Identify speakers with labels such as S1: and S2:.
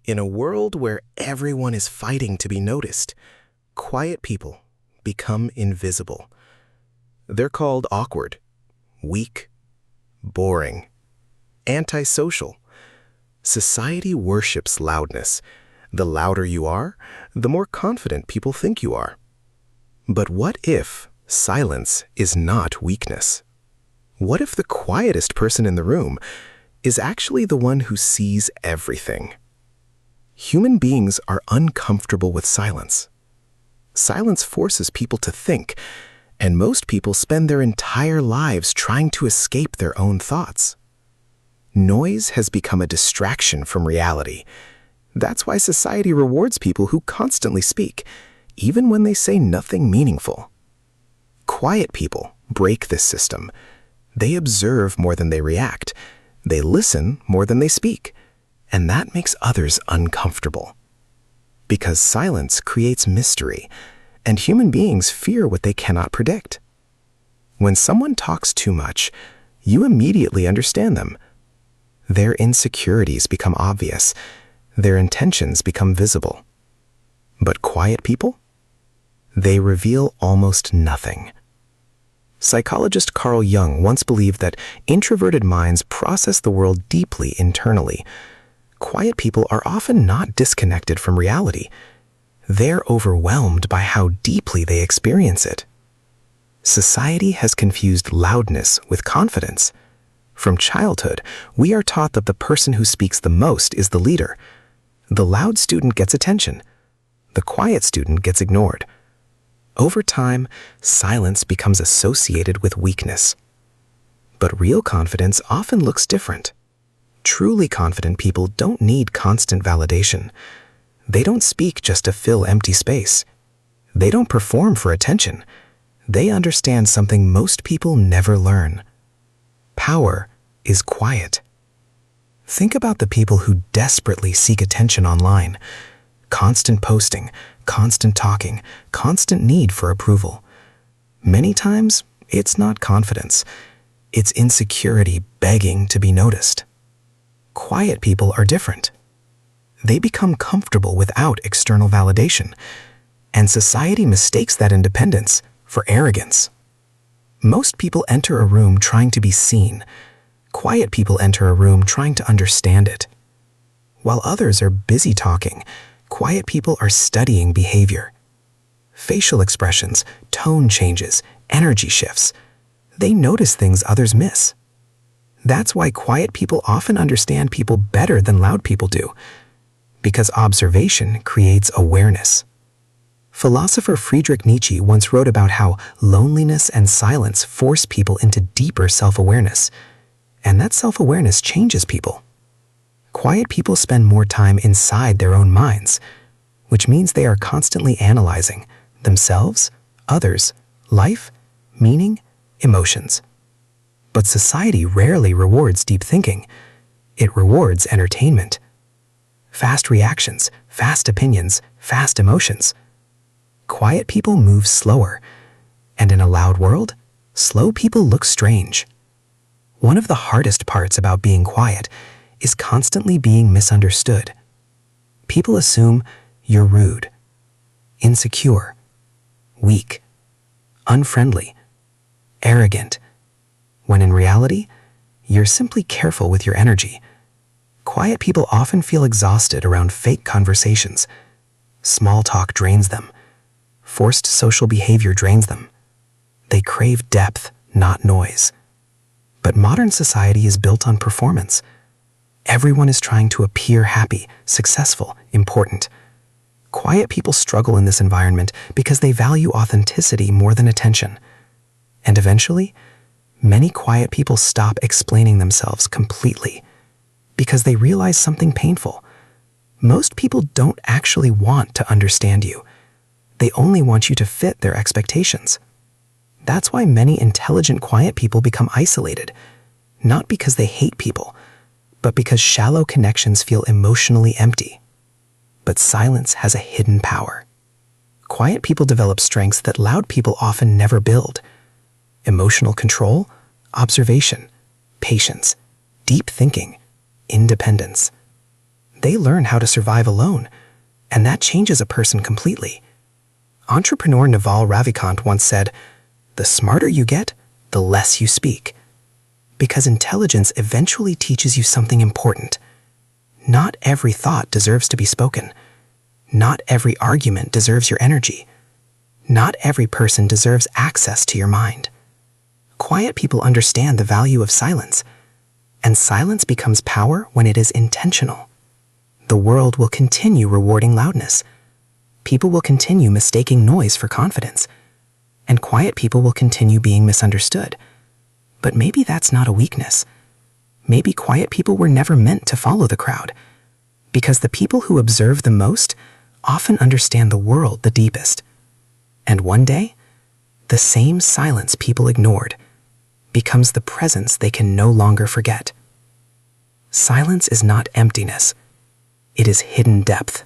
S1: In a world where everyone is fighting to be noticed, quiet people become invisible. They're called awkward, weak, boring, antisocial. Society worships loudness. The louder you are, the more confident people think you are. But what if silence is not weakness? What if the quietest person in the room is actually the one who sees everything? Human beings are uncomfortable with silence. Silence forces people to think, and most people spend their entire lives trying to escape their own thoughts. Noise has become a distraction from reality. That's why society rewards people who constantly speak, even when they say nothing meaningful. Quiet people break this system. They observe more than they react. They listen more than they speak. And that makes others uncomfortable. Because silence creates mystery, and human beings fear what they cannot predict. When someone talks too much, you immediately understand them. Their insecurities become obvious. Their intentions become visible. But quiet people? They reveal almost nothing. Psychologist Carl Jung once believed that introverted minds process the world deeply internally. Quiet people are often not disconnected from reality. They're overwhelmed by how deeply they experience it. Society has confused loudness with confidence. From childhood, we are taught that the person who speaks the most is the leader. The loud student gets attention. The quiet student gets ignored. Over time, silence becomes associated with weakness. But real confidence often looks different. Truly confident people don't need constant validation. They don't speak just to fill empty space. They don't perform for attention. They understand something most people never learn. Power is quiet. Think about the people who desperately seek attention online. Constant posting, constant talking, constant need for approval. Many times, it's not confidence. It's insecurity begging to be noticed. Quiet people are different. They become comfortable without external validation, and society mistakes that independence for arrogance. Most people enter a room trying to be seen. Quiet people enter a room trying to understand it. While others are busy talking, quiet people are studying behavior. Facial expressions, tone changes, energy shifts. They notice things others miss. That's why quiet people often understand people better than loud people do, because observation creates awareness. Philosopher Friedrich Nietzsche once wrote about how loneliness and silence force people into deeper self-awareness, and that self-awareness changes people. Quiet people spend more time inside their own minds, which means they are constantly analyzing themselves, others, life, meaning, emotions. But society rarely rewards deep thinking. It rewards entertainment. Fast reactions, fast opinions, fast emotions. Quiet people move slower, and in a loud world, slow people look strange. One of the hardest parts about being quiet is constantly being misunderstood. People assume you're rude, insecure, weak, unfriendly, arrogant, when in reality, you're simply careful with your energy. Quiet people often feel exhausted around fake conversations. Small talk drains them. Forced social behavior drains them. They crave depth, not noise. But modern society is built on performance. Everyone is trying to appear happy, successful, important. Quiet people struggle in this environment because they value authenticity more than attention. And eventually, many quiet people stop explaining themselves completely because they realize something painful. Most people don't actually want to understand you. They only want you to fit their expectations. That's why many intelligent, quiet people become isolated, not because they hate people, but because shallow connections feel emotionally empty. But silence has a hidden power. Quiet people develop strengths that loud people often never build. Emotional control, observation, patience, deep thinking, independence. they learn how to survive alone, and that changes a person completely. Entrepreneur Naval Ravikant once said, "The smarter you get, the less you speak." Because intelligence eventually teaches you something important. Not every thought deserves to be spoken. Not every argument deserves your energy. Not every person deserves access to your mind. Quiet people understand the value of silence, and silence becomes power when it is intentional. The world will continue rewarding loudness. People will continue mistaking noise for confidence, and quiet people will continue being misunderstood. But maybe that's not a weakness. Maybe quiet people were never meant to follow the crowd, because the people who observe the most often understand the world the deepest. And one day, the same silence people ignored becomes the presence they can no longer forget. Silence is not emptiness. It is hidden depth.